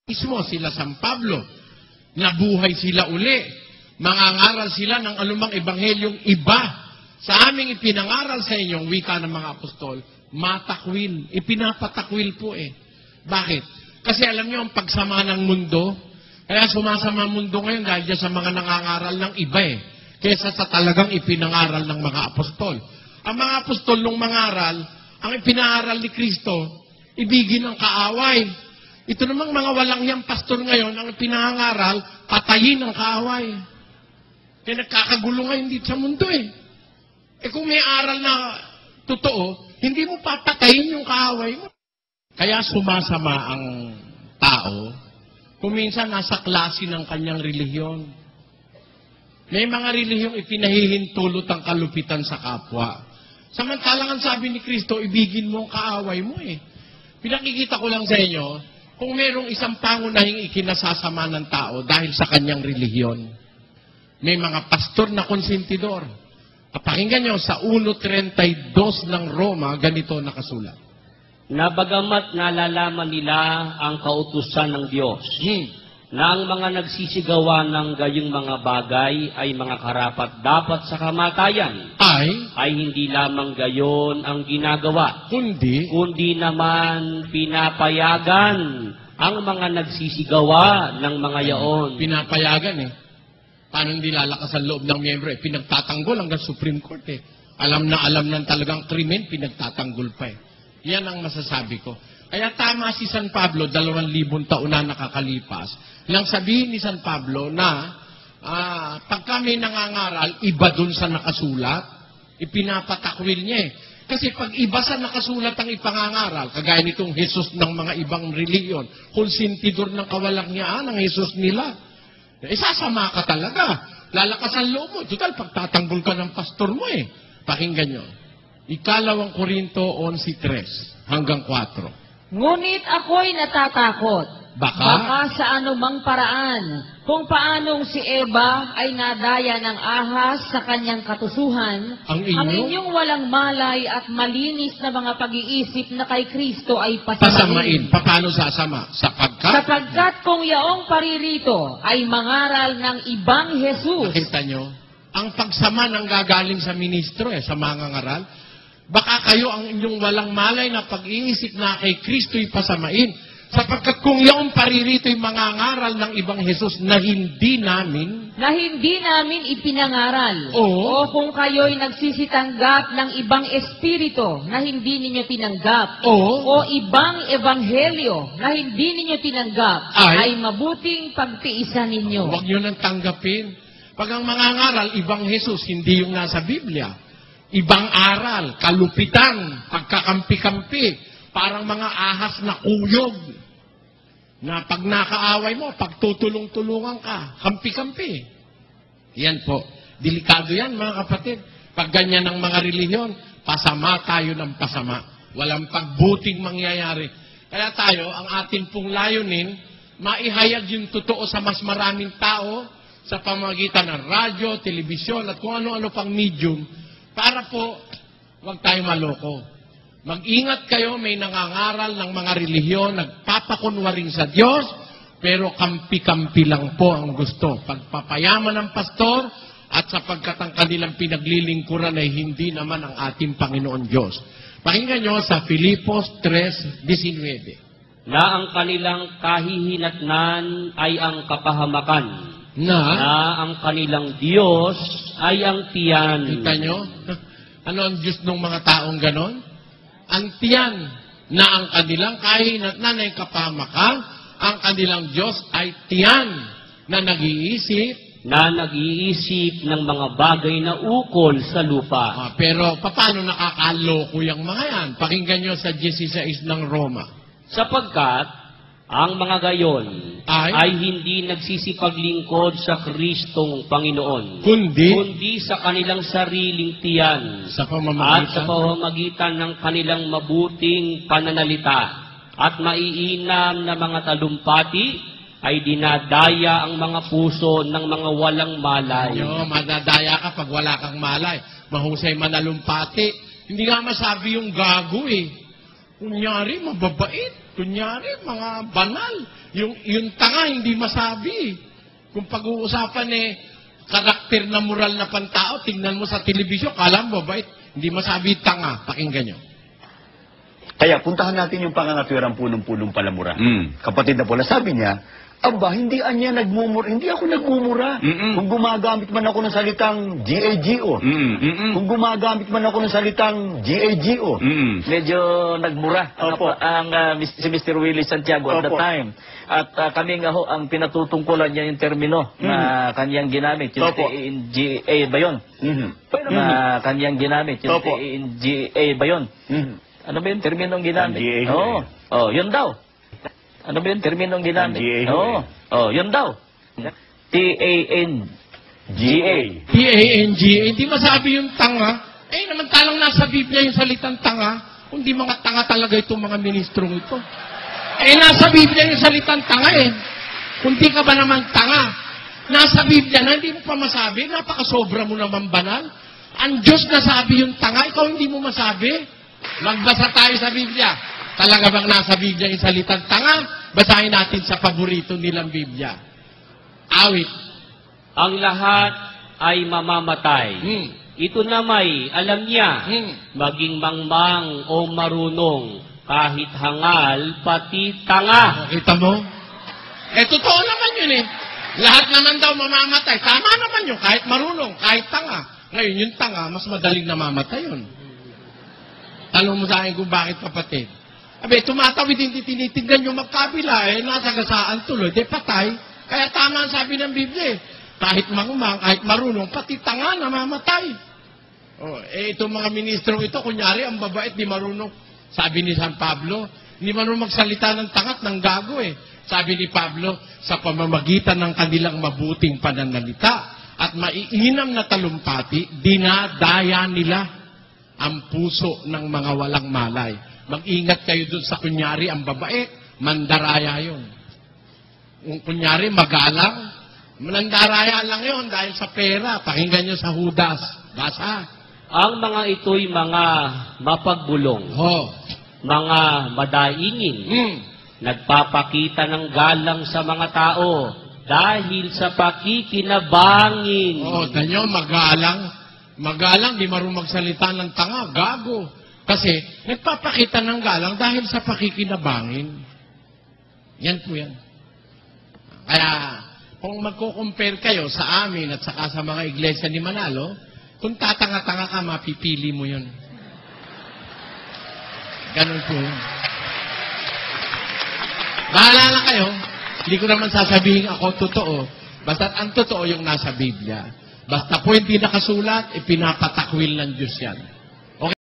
mismo sila San Pablo. Nabuhay sila uli. Mangangaral sila ng anumang ebanghelyong iba. Sa aming ipinangaral sa inyong wika ng mga apostol, matakwil. Ipinapatakwil po eh. Bakit? Kasi alam niyo ang pagsama ng mundo, kaya sumasama ang mundo ngayon dahil sa mga nangangaral ng iba eh. Kesa sa talagang ipinangaral ng mga apostol. Ang mga apostol nung mangaral, ang ipinangaral ni Kristo, ibigin ang kaaway. Ito namang mga walang yang pastor ngayon, ang ipinangaral, patayin ang kaaway. Kaya nagkakagulo ngayon dito sa mundo eh. Eh kung may aral na totoo, hindi mo papatayin yung kaaway mo. Kaya sumasama ang tao, kung minsan nasa klase ng kanyang relihiyon. May mga relihiyong ipinahihintulot ang kalupitan sa kapwa. Samantalang ang sabi ni Kristo, ibigin mo ang kaaway mo eh. Pinakikita ko lang sa inyo, kung merong isang pangunahing ikinasasama ng tao dahil sa kanyang relihiyon, may mga pastor na konsentidor. Pakinggan nyo, sa 1:32 ng Roma, ganito nakasulat. Na bagamat nalalaman nila ang kautusan ng Diyos, na ang mga nagsisigawa ng gayong mga bagay ay mga karapat-dapat sa kamatayan, ay hindi lamang gayon ang ginagawa, kundi naman pinapayagan ang mga nagsisigawa ng mga yaon. Pinapayagan eh. Paano hindi lalakas ang loob ng miyembro eh? Pinagtatanggol hanggang Supreme Court eh. Alam ng talagang krimen, pinagtatanggol pa eh. Yan ang masasabi ko. Kaya tama si San Pablo, 2,000 taon na nakakalipas, nang sabihin ni San Pablo na pag kami nangangaral, iba dun sa nakasulat, ipinapatakwil niya eh. Kasi pag iba sa nakasulat ang ipangangaral, kagaya nitong Jesus ng mga ibang reliyon, konsentidor ng kawalangyaan ang Jesus nila, sasama ka talaga. Lalakas ang loob mo. Total, pagtatanggol ka ng pastor mo eh. Pakinggan nyo. 2 Korinto 11:3 hanggang 4. Ngunit ako'y natatakot. Baka sa anumang paraan, kung paanong si Eva ay nadaya ng ahas sa kanyang katusuhan, ang inyong walang malay at malinis na mga pag-iisip na kay Kristo ay pasamain. Paano sasama? Sapagkat kung yaong paririto ay mangaral ng ibang Jesus. Nakita nyo? Ang pagsama ng gagaling sa ministro sa mga ngaral, baka kayo ang inyong walang malay na pag-iisip na kay Kristo ay pasamain. Sapagkat kung yung paririto'y mangangaral ng ibang Jesus na hindi namin ipinangaral, o kung kayo'y nagsisitanggap ng ibang espiritu na hindi ninyo tinanggap, o ibang ebanghelyo na hindi ninyo tinanggap, ay mabuting pagtiisan ninyo. Huwag nyo nang tanggapin. Pag ang mangangaral, ibang Jesus, hindi yung nasa Biblia. Ibang aral, kalupitan, pagkakampi-kampi, parang mga ahas na kuyog. Na pag nakaaway mo, pag tutulong-tulungan ka, kampi-kampi. Yan po. Delikado yan, mga kapatid. Pag ganyan ang mga relihiyon, pasama tayo ng pasama. Walang pagbuting mangyayari. Kaya tayo, ang atin pong layunin, maihayag yung totoo sa mas maraming tao sa pamamagitan ng radyo, telebisyon, at kung ano-ano pang medium, para po, huwag tayo maloko. Mag-ingat kayo, may nangangaral ng mga relihiyon, nagpapakunwaring sa Diyos, pero kampi-kampi lang po ang gusto. Pagpapayaman ng pastor, at sapagkat ang kanilang pinaglilingkuran ay hindi naman ang ating Panginoon Diyos. Pakinggan nyo sa Filipos 3:19. Na ang kanilang kahihinatnan ay ang kapahamakan, na ang kanilang Diyos ay ang tiyan. Kita nyo? Ano ang Diyos ng mga taong ganon? Ang tiyan, na ang kanilang kahihinatnan ay kapahamakan, ang kanilang Diyos ay tiyan, na nag-iisip ng mga bagay na ukol sa lupa. Pero paano nakakaloko yung mga yan? Pakinggan nyo sa 16 ng Roma. Sapagkat ang mga gayon ay hindi nagsisipaglingkod sa Kristong Panginoon, kundi sa kanilang sariling tiyan, at sa pamamagitan ng kanilang mabuting pananalita at maiinam na mga talumpati ay dinadaya ang mga puso ng mga walang malay. Madadaya ka pag wala kang malay. Mahusay manalumpati. Hindi nga masabi yung gago eh. Kunyari, mababait. Kunyari, mga banal. Yung tanga, hindi masabi. Kung pag-uusapan karakter na moral na pantao, tingnan mo sa telebisyon, kala mo mabait. Hindi masabi tanga. Pakinggan nyo. Kaya puntahan natin yung pangangatwirang punong-punong palamura. Kapatid na pula, sabi niya, aba, hindi ako nagmumura. Kung gumagamit man ako ng salitang GAGO. Kung gumagamit man ako ng salitang GAGO. Medyo nagmura si Mr. Willie Santiago at the time. At kami nga ho, ang pinatutungkulan niya yung termino na kanyang ginamit. Yung TNGA ba yun? Na kanyang ginamit. Yung TNGA ba yun? Ano ba yung terminong ginamit? Yun daw. Ano ba yung terminong ginamit? Yun daw. T-A-N-G-A. T-A-N-G-A. Hindi masabi yung tanga. Naman talang nasa Biblia yung salitang tanga. Kundi mga tanga talaga itong mga ministrong ito. Nasa Biblia yung salitang tanga Kundi ka ba naman tanga? Nasa Biblia na, hindi mo pa masabi. Napakasobra mo naman banal. Ang Diyos nasabi yung tanga, ikaw hindi mo masabi. Magbasa tayo sa Biblia. Talaga bang nasa Biblia yung salitang tanga? Basahin natin sa paborito nilang Biblia. Awit. Ang lahat ay mamamatay. Ito na may alam niya, maging mangmang o marunong, kahit hangal, pati tanga. Kita mo? Totoo naman yun Lahat naman daw mamamatay. Tama naman yun, kahit marunong, kahit tanga. Ngayon, yung tanga, mas madaling namamatay yun. Tanong mo sa akin kung bakit, kapatid. Tumatawid, hindi tinitignan yung magkabila, nasa gasaan tuloy, patay. Kaya tama ang sabi ng Biblia, kahit mangmang, kahit marunong, pati tanga namamatay. Itong mga ministrong ito, kunyari, ang babait, di marunong. Sabi ni San Pablo, hindi marunong magsalita ng tangat, ng gago Sabi ni Pablo, sa pamamagitan ng kanilang mabuting pananalita at maiinam na talumpati, dinadaya nila ang puso ng mga walang malay. Mag-ingat kayo dun sa kunyari ang babae, mandaraya yun. Kung kunyari magalang, mandaraya lang yun dahil sa pera. Pakinggan nyo sa Judas. Basa. Ang mga ito'y mga mapagbulong, mga madaingin, nagpapakita ng galang sa mga tao dahil sa pakikinabangin. Danyo, magalang. Magalang, di marunong magsalita ng tanga, gago. Kasi, nagpapakita ng galang dahil sa pakikinabangin. Yan po yan. Kaya, kung magko-compare kayo sa amin at saka sa mga iglesia ni Manalo, kung tatanga-tanga ka, mapipili mo yun. Ganun po yun. Bahala na kayo. Hindi ko naman sasabihin ako totoo. Basta ang totoo yung nasa Biblia. Basta po hindi nakasulat, ipinapatakwil ng Diyos yan.